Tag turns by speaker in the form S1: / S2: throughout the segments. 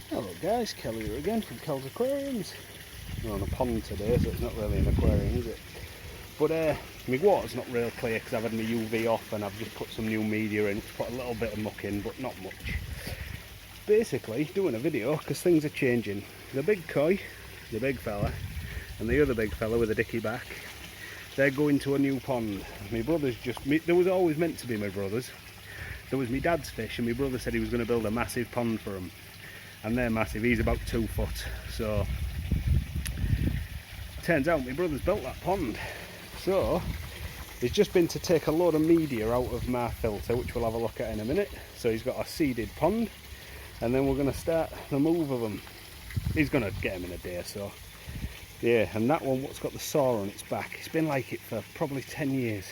S1: Hello guys, Kelly here again from Kel's Aquariums. We're on a pond today, so it's not really an aquarium, is it? But my water's not real clear because I've had my UV off and I've just put some new media in. It's put a little bit of muck in, but not much. Basically, doing a video because things are changing. The big koi, the big fella, and the other big fella with a dicky back, they're going to a new pond. My brother's there was always meant to be my brother's. There was my dad's fish and my brother said he was going to build a massive pond for them. And they're massive, he's about 2 foot. So, turns out my brother's built that pond. So, he's just been to take a load of media out of my filter, which we'll have a look at in a minute. So he's got a seeded pond, and then we're going to start the move of them. He's going to get them in a day, so. Yeah, and that one, what's got the saw on its back, it's been like it for probably 10 years.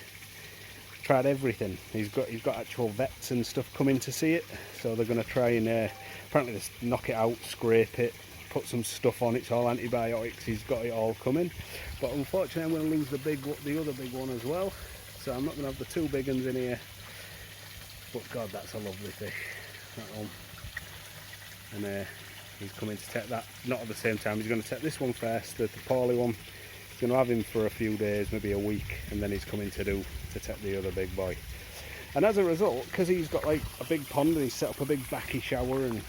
S1: Tried everything. He's got actual vets and stuff coming to see it, so they're going to try and apparently just knock it out, scrape it, put some stuff on. It's all antibiotics. He's got it all coming, but unfortunately I'm going to lose the other big one as well, so I'm not going to have the 2 big ones in here. But God, that's a lovely fish, that one. And he's coming to take that, not at the same time. He's going to take this one first, the poorly one. He's going to have him for a few days, maybe a week, and then he's coming to take the other big boy. And as a result, because he's got like a big pond and he's set up a big backy shower and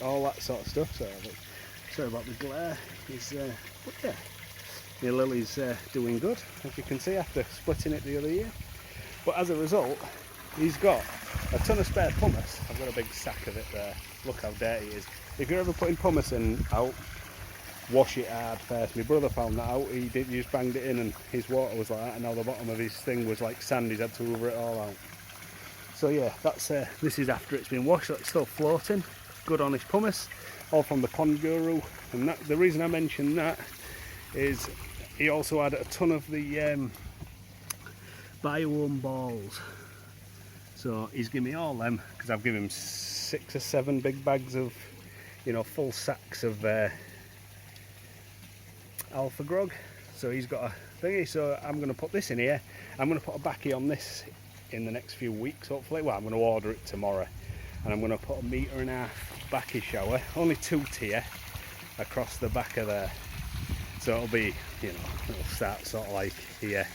S1: all that sort of stuff, so sorry about the glare, but yeah, the lily's doing good, as you can see, after splitting it the other year. But as a result, he's got a ton of spare pumice. I've got a big sack of it there. Look how dirty it is. If you're ever putting pumice in out, wash it hard first. My brother found that out. He just banged it in and his water was like that, and now the bottom of his thing was like sand. He's had to hoover it all out. So yeah, that's this is after it's been washed, so it's still floating. Good honest pumice, all from the Pond Guru. And the reason I mentioned that is he also had a ton of the Bioome balls. So he's given me all them because I've given him 6 or 7 big bags of, full sacks of alpha grog. So he's got a thingy, so I'm going to put this in here. I'm going to put a backy on this in the next few weeks, hopefully. Well, I'm going to order it tomorrow, and I'm going to put a 1.5 metre backy shower, only 2 tier, across the back of there. So it'll be, it'll start sort of like here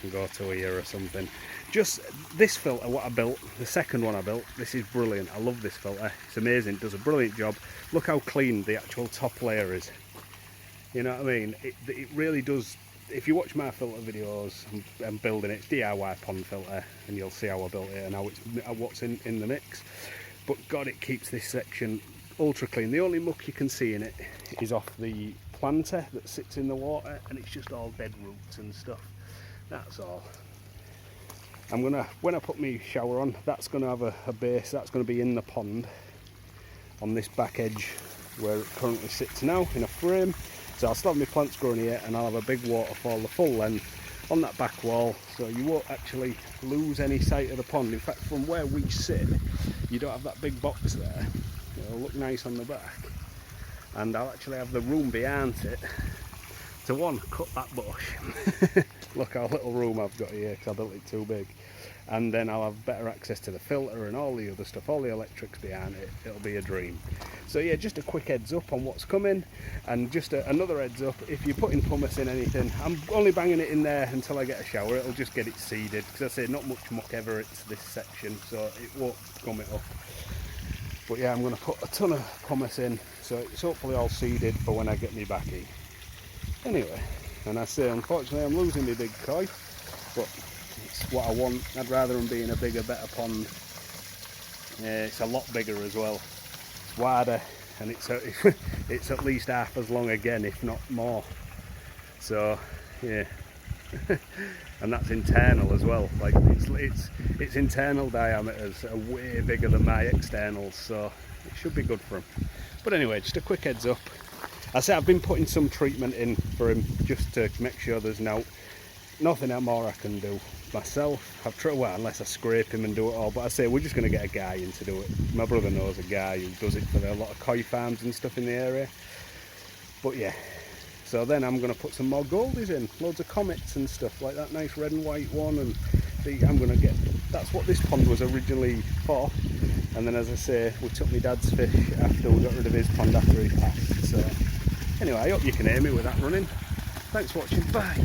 S1: and go to here or something. Just this filter, what I built, the second one I built, this is brilliant. I love this filter. It's amazing. It does a brilliant job. Look how clean the actual top layer is. You know what I mean? It really does. If you watch my filter videos, I'm building it, it's DIY pond filter, and you'll see how I built it and how what's in the mix. But God, it keeps this section ultra clean. The only muck you can see in it is off the planter that sits in the water, and it's just all dead roots and stuff. That's all. I'm gonna, when I put my shower on, that's gonna have a base, that's gonna be in the pond on this back edge where it currently sits now in a frame. So I'll still have my plants growing here, and I'll have a big waterfall the full length on that back wall, so you won't actually lose any sight of the pond. In fact, from where we sit, you don't have that big box there. It'll look nice on the back, and I'll actually have the room behind it to cut that bush. Look how little room I've got here because I built it too big. And then I'll have better access to the filter and all the other stuff, all the electrics behind it. It'll be a dream. So yeah, just a quick heads up on what's coming, and just another heads up, if you're putting pumice in anything, I'm only banging it in there until I get a shower. It'll just get it seeded, because I say not much muck ever, it's this section, so it won't gum it up. But yeah, I'm going to put a ton of pumice in, so it's hopefully all seeded for when I get me backy. Anyway, and I say unfortunately I'm losing my big koi, but it's what I want. I'd rather them be in a bigger, better pond. It's a lot bigger as well. It's wider, and it's at least half as long again, if not more. So yeah, and that's internal as well. Like its internal diameters are way bigger than my externals, so it should be good for them. But anyway, just a quick heads up. I say I've been putting some treatment in for him just to make sure there's nothing more I can do myself. I've tried, well, unless I scrape him and do it all, but I say we're just going to get a guy in to do it. My brother knows a guy who does it for a lot of koi farms and stuff in the area. But yeah, so then I'm going to put some more goldies in, loads of comets and stuff, like that nice red and white one, and I'm going to get, that's what this pond was originally for. And then, as I say, we took my dad's fish after we got rid of his pond after he passed. So anyway, I hope you can hear me with that running. Thanks for watching, bye.